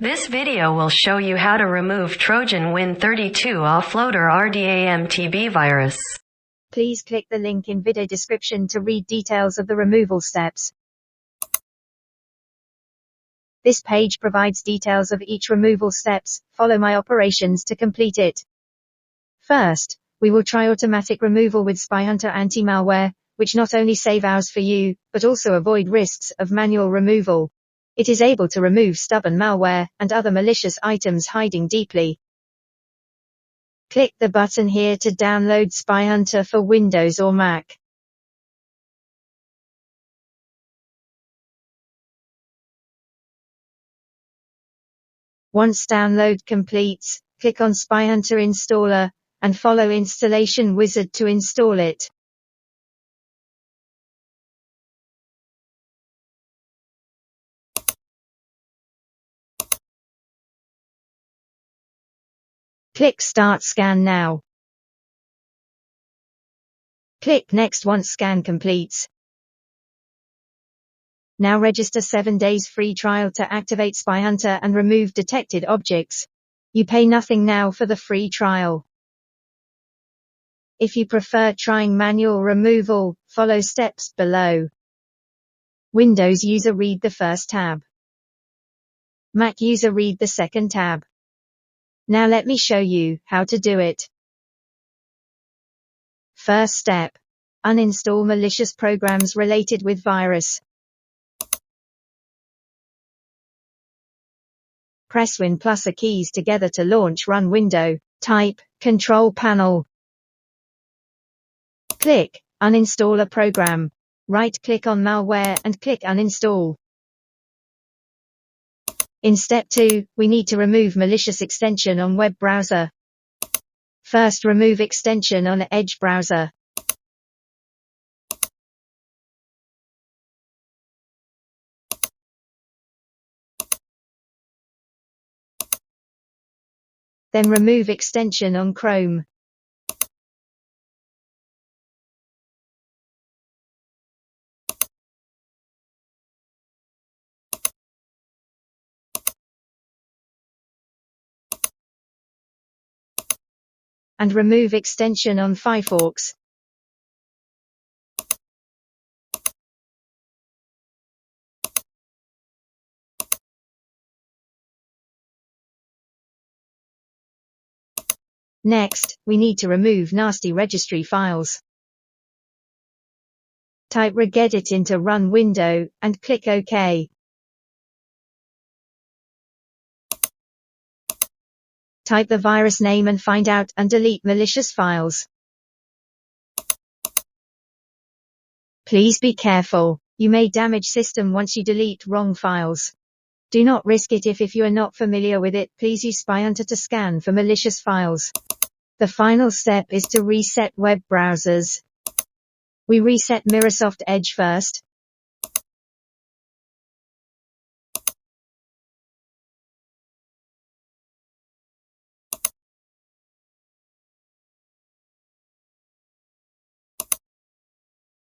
This video will show you how to remove Trojan Win32 Offloader.RDA MTB virus. Please click the link in video description to read details of the removal steps. This page provides details of each removal steps. Follow my operations to complete it. First, we will try automatic removal with SpyHunter anti-malware, which not only save hours for you, but also avoid risks of manual removal. It is able to remove stubborn malware and other malicious items hiding deeply. Click the button here to download SpyHunter for Windows or Mac. Once download completes, click on SpyHunter Installer, and follow Installation Wizard to install it. Click Start Scan now. Click Next once scan completes. Now register 7 days free trial to activate SpyHunter and remove detected objects. You pay nothing now for the free trial. If you prefer trying manual removal, follow steps below. Windows user read the first tab. Mac user read the second tab. Now let me show you how to do it. First step. Uninstall malicious programs related with virus. Press Win plus A keys together to launch Run window. Type Control Panel. Click Uninstall a program. Right-click on malware and click Uninstall. In step 2, we need to remove malicious extension on web browser. First, remove extension on Edge browser. Then remove extension on Chrome. And remove extension on Firefox. Next, we need to remove nasty registry files. Type regedit into Run window, and click OK. Type the virus name and find out and delete malicious files. Please be careful. You may damage system once you delete wrong files. Do not risk it if you are not familiar with it. Please use SpyHunter to scan for malicious files. The final step is to reset web browsers. We reset Microsoft Edge first.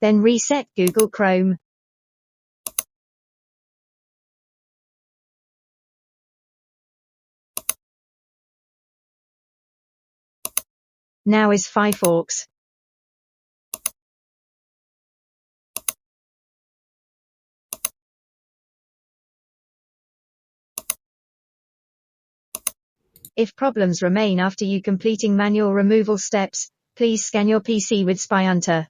Then reset Google Chrome. Now is Firefox. If problems remain after you completing manual removal steps, please scan your PC with SpyHunter.